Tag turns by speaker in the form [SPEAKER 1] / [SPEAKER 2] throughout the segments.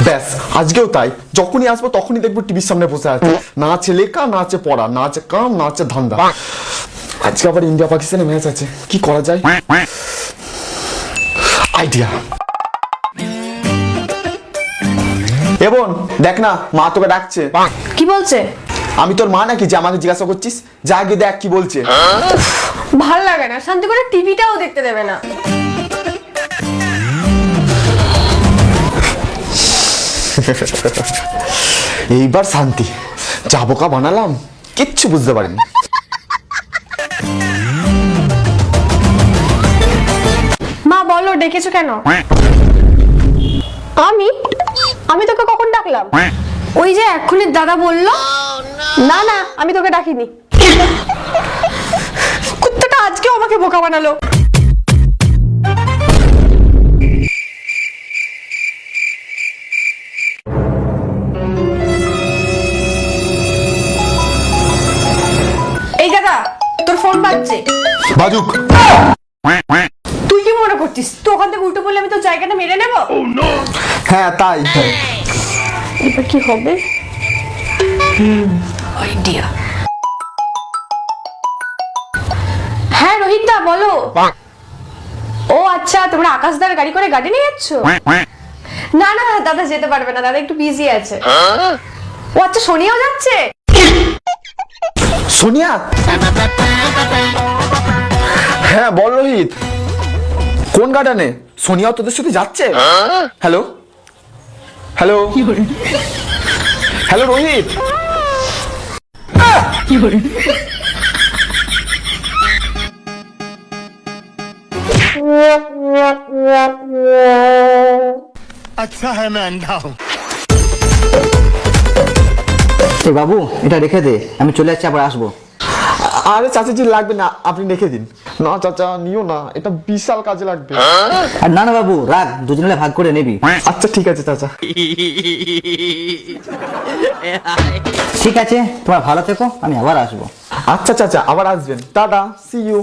[SPEAKER 1] ব্যাস আজকেও তাই, যখনই আসবো তখনই দেখবো টিভির সামনে বসে আছে, না আছে লেখা না আছে পড়া, না আছে কাম না আছে ধান্দা। আজকে আবার ইন্ডিয়া পাকিস্তানের ম্যাচ আছে, কি করা যায়? আইডিয়া। এবং দেখ না, মা তোকে ডাকছে।
[SPEAKER 2] কি বলছে?
[SPEAKER 1] আমি তোর মা নাকি যে আমাকে জিজ্ঞাসা করছিস? যা আগে দেখ কি বলছে।
[SPEAKER 2] ভাল লাগে না, শান্তি করে টিভিটাও দেখতে দেবে না।
[SPEAKER 1] এইবার শান্তি। যা বোকা বানালাম, কিচ্ছু বুঝতে পারিনি।
[SPEAKER 2] মা বলো, ডেকেছো কেন? আমি আমি তোকে কখন ডাকলাম? ওই যে এক্ষুনি দাদা বললো। না না, আমি তোকে ডাকিনি। কুত্তাটা আজকেও আমাকে বোকা বানালো। এই দাদা, তোর ফোন বাজছে।
[SPEAKER 1] বাজুক।
[SPEAKER 2] তুই কি মনে করছিস তো ওখান থেকে উল্টো পড়লে আমি তোর জায়গাটা মেরে নেব?
[SPEAKER 1] হ্যাঁ তাই।
[SPEAKER 2] এবার কি হবে? আইডিয়া। হ্যাঁ রোহিত দা বলো। ও আচ্ছা, তোমরা আকাশদার গাড়ি করে গাড়ি নিয়ে যাচ্ছ? না না দাদা যেতে পারবে না, দাদা একটু বিজি আছে। ও আচ্ছা, সোনিয়াও যাচ্ছে?
[SPEAKER 1] সোনিয়া? হ্যাঁ বল রোহিত, কোন গার্ডেনে? সোনিয়াও তোদের সাথে যাচ্ছে? Hello hello hello Rohit.
[SPEAKER 3] अच्छा है मैं अंधा हूँ।
[SPEAKER 4] এই বাবু, এটা রেখে দে, আমি চলে যাচ্ছি, আবার আসবো।
[SPEAKER 1] আরে চাচাজি লাগবে না, আপনি রেখে দিন। না চাচা নিও না, এটা বিশাল কাজে লাগবে।
[SPEAKER 4] আর না না বাবু, রাখ, দুজনে ভাগ করে নিবি।
[SPEAKER 1] আচ্ছা ঠিক আছে চাচা।
[SPEAKER 4] ঠিক আছে, তোমার ভালো থেকো, আমি আবার আসবো।
[SPEAKER 1] আচ্ছা চাচা, আবার আসবেন। Tata, see you.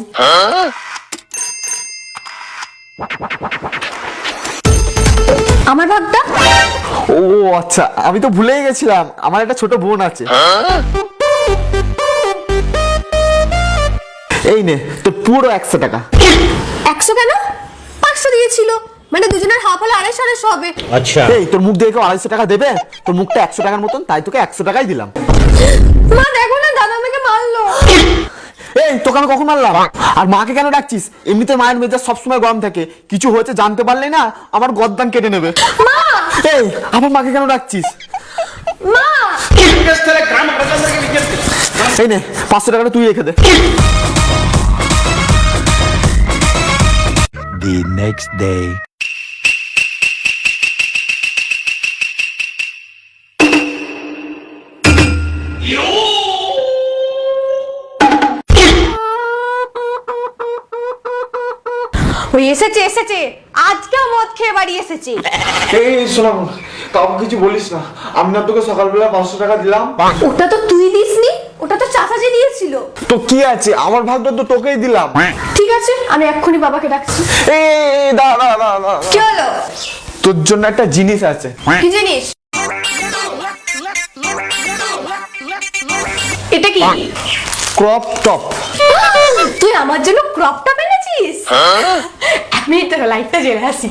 [SPEAKER 2] আমার ভাগটা?
[SPEAKER 1] ও আচ্ছা, আমি তো ভুলেই গেছিলাম, আমার একটা ছোট বোন আছে। এই নে তোর পুরো 100 টাকা।
[SPEAKER 2] 100 কেন? 500 দিয়েছিল, মানে দুজনের হাফ হলে 250 হবে।
[SPEAKER 4] আচ্ছা,
[SPEAKER 1] এই তোর মুখ দেখে 250 টাকা দেবে? তোর মুখটা 100 টাকার মতন, তাই তোকে 100 টাকাই দিলাম।
[SPEAKER 2] মা দেখো না, দাদা আমাকে মারলো।
[SPEAKER 1] এই তোকে আমি কখন মারলাম? আর মাকে কেন ডাকছিস? এমনিতে মায়ের মেজাজ সবসময় গরম থাকে, কিছু হয়েছে জানতে পারলে না আমার গর্দান কেটে নেবে।
[SPEAKER 2] মা!
[SPEAKER 1] এই আবার মাকে কেন ডাকছিস?
[SPEAKER 2] মা!
[SPEAKER 1] এই নে 500 টাকাটা তুই রেখে দে।
[SPEAKER 3] The next day.
[SPEAKER 2] ওই এসেছে এসেছে, আজকেও মদ খেয়ে বাড়ি এসেছে।
[SPEAKER 1] এই শোনাম, কাউকে কিছু বলিস না, আমি না তোকে সকালবেলা 500 টাকা দিলাম।
[SPEAKER 2] ওটা তো তুই দিসনি, ওটা তো চাচাজি দিয়েছিল।
[SPEAKER 1] তো কি আছে, আমার ভাগটা তো তোকেই দিলাম।
[SPEAKER 2] ঠিক আছে, আমি এক্ষুনি বাবাকে ডাকছি।
[SPEAKER 1] এই দাঁড়া দাঁড়া,
[SPEAKER 2] কি হলো?
[SPEAKER 1] তোর জন্য একটা জিনিস আছে।
[SPEAKER 2] কি জিনিস? এটা কি?
[SPEAKER 1] Crop top.
[SPEAKER 2] তুই আমার জন্য ক্রপ টপ এনেছিস? আমি তোর লাইটটা জ্বেলে আসি।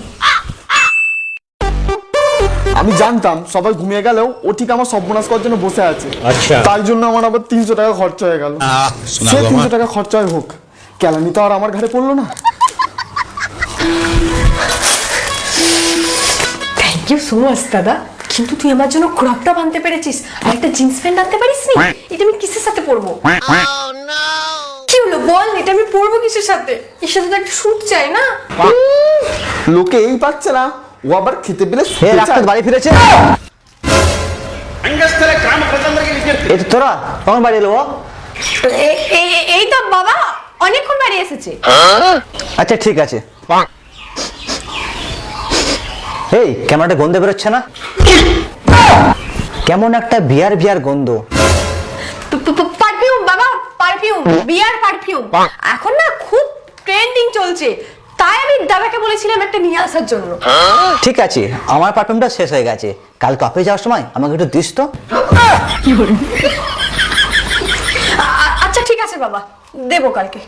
[SPEAKER 1] আমি জানতাম সবাই ঘুমিয়ে গেলেও ও ঠিক আমার সর্বনাশ করার জন্য বসে আছে।
[SPEAKER 4] আচ্ছা।
[SPEAKER 1] তাই জন্য আমার আবার 300 টাকা খরচা হয়ে গেল। সে 300 টাকা খরচা হোক, কেলানি তো আর আমার ঘাড়ে পড়লো না।
[SPEAKER 2] থ্যাংক ইউ সো মাচ দাদা, কিন্তু তুই আমার জন্য ক্রপ টপ আনতে পেরেছিস, আর একটা জিন্স প্যান্ট আনতে পারিসনি। এটা আমি কিসের সাথে পরবো? কি হলো বল, এটা আমি পরবো কিসের সাথে? এর সাথে তো একটা স্যুট চাই না?
[SPEAKER 1] লোকে এই পাচ্ছে না, ও আবার খেতে পেলে
[SPEAKER 4] হে রাস্তায় বাড়ি ফিরেছে। এই তো তোরা কখন বাড়ি এলো?
[SPEAKER 2] এই তো বাবা অনেকক্ষণ বাড়ি এসেছে।
[SPEAKER 4] আচ্ছা ঠিক আছে। এই ক্যামেরাটা গন্ধে বেরোচ্ছে না? কেমন একটা বিয়ার বিয়ার গন্ধ।
[SPEAKER 2] পারফিউম বাবা, পারফিউম, বিয়ার পারফিউম। এখন না খুব ট্রেন্ডিং চলছে, তাই আমি দাদাকে বলেছিলাম একটা নিয়ে আসার জন্য।
[SPEAKER 4] ঠিক আছে, আমার পারফিউমটা শেষ হয়ে গেছে, কালকে অফিস যাওয়ার সময় আমাকে একটু দিস তো।
[SPEAKER 2] আচ্ছা ঠিক আছে বাবা, দেবো কালকে।